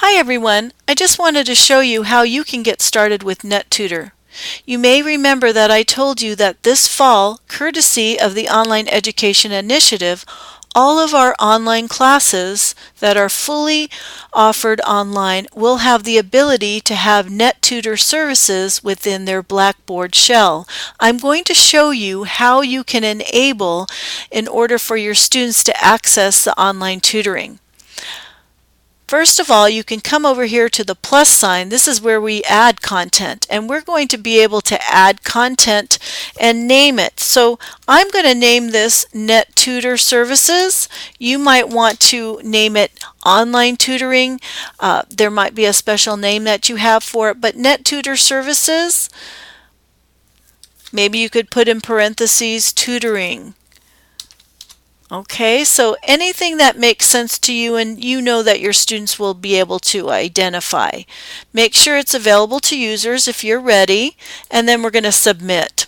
Hi everyone, I just wanted to show you how you can get started with NetTutor. You may remember that I told you that this fall, courtesy of the Online Education Initiative, all of our online classes that are fully offered online will have the ability to have NetTutor services within their Blackboard shell. I'm going to show you how you can enable in order for your students to access the online tutoring. First of all, you can come over here to the plus sign. This is where we add content, and we're going to be able to add content and name it. So I'm going to name this NetTutor Services. You might want to name it Online Tutoring. There might be a special name that you have for it, but NetTutor Services, maybe you could put in parentheses tutoring. Okay, so anything that makes sense to you and you know that your students will be able to identify. Make sure it's available to users if you're ready, and then we're going to submit.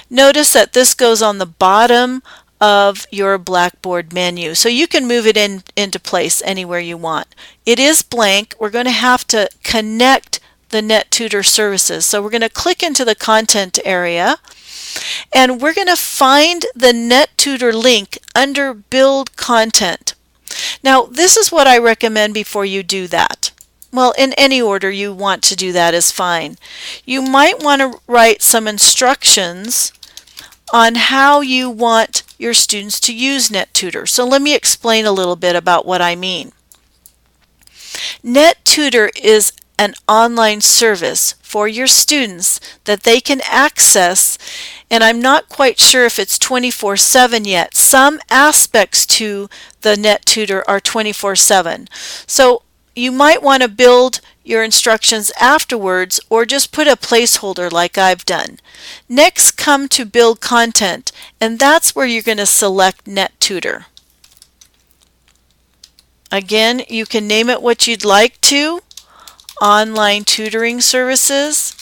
Notice that this goes on the bottom of your Blackboard menu, so you can move it into place anywhere you want. It is blank. We're going to have to connect the NetTutor services. So we're going to click into the content area, and we're going to find the NetTutor link under Build Content. Now, this is what I recommend before you do that. Well, in any order you want to do that is fine. You might want to write some instructions on how you want your students to use NetTutor. So let me explain a little bit about what I mean. NetTutor is an online service for your students that they can access, and I'm not quite sure if it's 24/7 yet. Some aspects to the NetTutor are 24/7. So you might want to build your instructions afterwards or just put a placeholder like I've done. Next, come to Build Content, and that's where you're going to select NetTutor. Again, you can name it what you'd like to. Online tutoring services.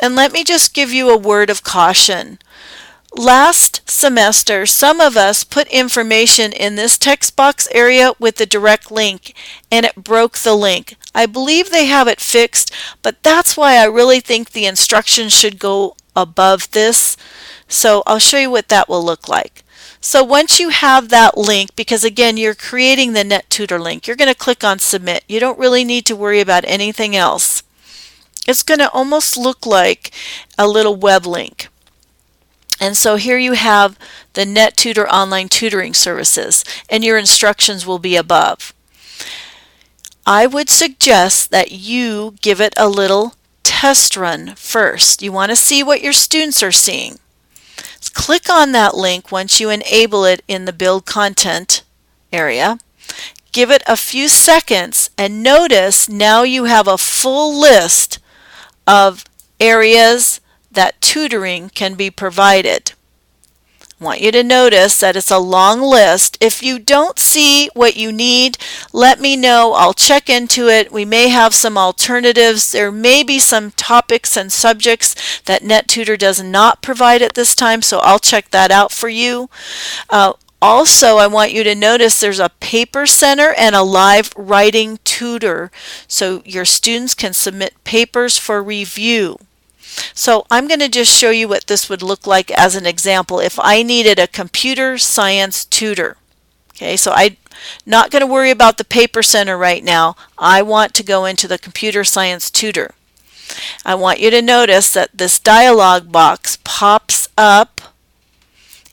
And let me just give you a word of caution. Last semester, some of us put information in this text box area with the direct link, and it broke the link. I believe they have it fixed, but that's why I really think the instructions should go above this. So I'll show you what that will look like. So once you have that link, because again you're creating the NetTutor link, you're going to click on Submit. You don't really need to worry about anything else. It's going to almost look like a little web link. And so here you have the NetTutor online tutoring services, and your instructions will be above. I would suggest that you give it a little test run first. You want to see what your students are seeing. Click on that link once you enable it in the Build Content area. Give it a few seconds, and notice now you have a full list of areas that tutoring can be provided. I want you to notice that it's a long list. If you don't see what you need, let me know. I'll check into it. We may have some alternatives. There may be some topics and subjects that NetTutor does not provide at this time, so I'll check that out for you. Also, I want you to notice there's a paper center and a live writing tutor, so your students can submit papers for review. So I'm going to just show you what this would look like as an example if I needed a computer science tutor. Okay, so I'm not going to worry about the paper center right now. I want to go into the computer science tutor. I want you to notice that this dialog box pops up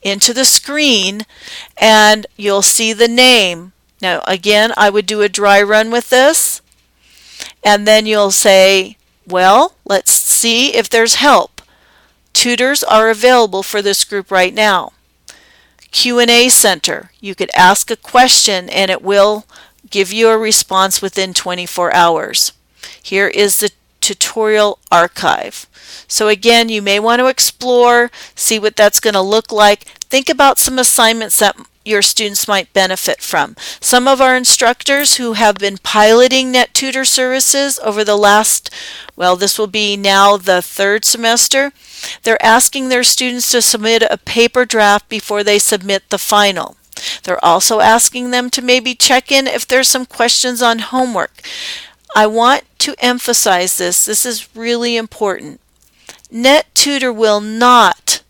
into the screen, and you'll see the name. Now again, I would do a dry run with this, and then you'll say, well, let's see if there's help. Tutors are available for this group right now. Q&A Center. You could ask a question and it will give you a response within 24 hours. Here is the tutorial archive. So again, you may want to explore, see what that's going to look like. Think about some assignments that your students might benefit from. Some of our instructors who have been piloting NetTutor services over the last, well, this will be now the third semester, they're asking their students to submit a paper draft before they submit the final. They're also asking them to maybe check in if there's some questions on homework. I want to emphasize this. This is really important. NetTutor will not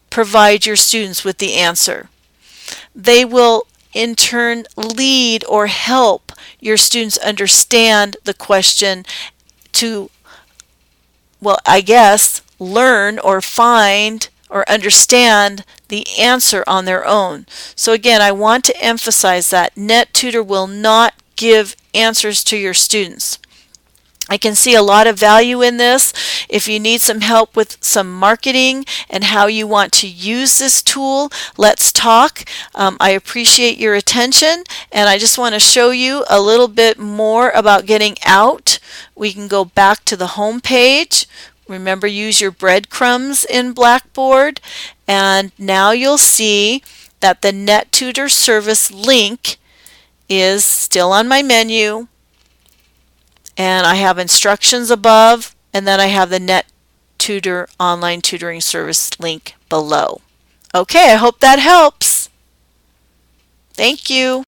provide your students with the answer. They will in turn lead or help your students understand the question to, well, I guess, learn or find or understand the answer on their own. So again, I want to emphasize that NetTutor will not give answers to your students. I can see a lot of value in this. If you need some help with some marketing and how you want to use this tool, let's talk. I appreciate your attention, and I just want to show you a little bit more about getting out. We can go back to the home page. Remember, use your breadcrumbs in Blackboard, and now you'll see that the NetTutor service link is still on my menu. And I have instructions above, and then I have the NetTutor online tutoring service link below. Okay, I hope that helps. Thank you.